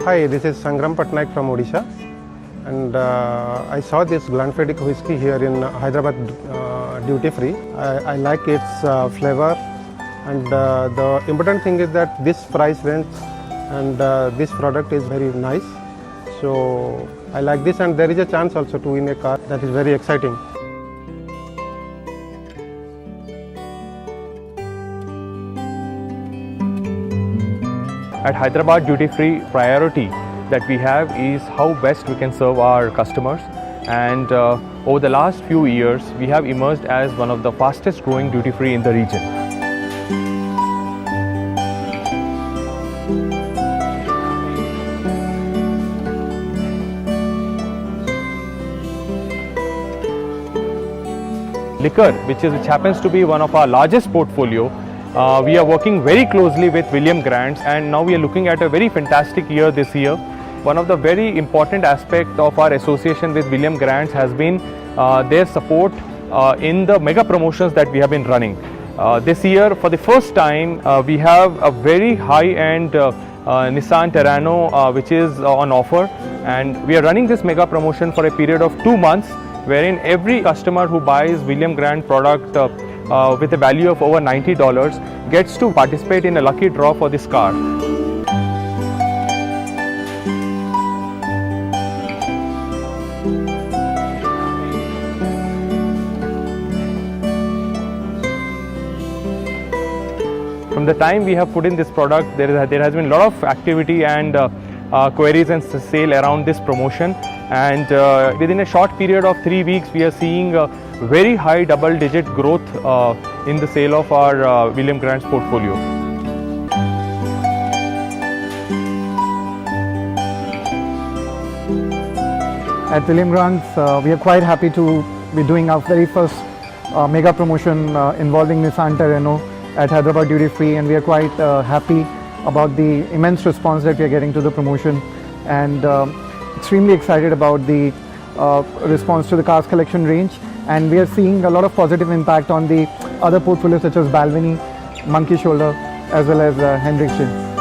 Hi, this is Sangram Patnaik from Odisha, and I saw this Glenfiddich whiskey here in Hyderabad duty free. I like its flavor, and the important thing is that this price range and this product is very nice. So I like this, and there is a chance also to win a car. That is very exciting. At Hyderabad Duty Free, priority that we have is how best we can serve our customers, and over the last few years we have emerged as one of the fastest growing duty free in the region. Liquor, which happens to be one of our largest portfolio. We are working very closely with William Grants, and now we are looking at a very fantastic year this year. One of the very important aspects of our association with William Grants has been their support in the mega promotions that we have been running. This year, for the first time, we have a very high-end Nissan Terrano which is on offer, and we are running this mega promotion for a period of 2 months, wherein every customer who buys William Grant product with a value of over $90 gets to participate in a lucky draw for this car. From the time we have put in this product, there has been a lot of activity and queries and sale around this promotion, and within a short period of 3 weeks we are seeing very high double-digit growth in the sale of our William Grants portfolio. At William Grants, we are quite happy to be doing our very first mega promotion involving Nissan Terrano at Hyderabad Duty Free, and we are quite happy about the immense response that we are getting to the promotion, and extremely excited about the response to the cars collection range. And we are seeing a lot of positive impact on the other portfolios such as Balvenie, Monkey Shoulder, as well as Hendrickson.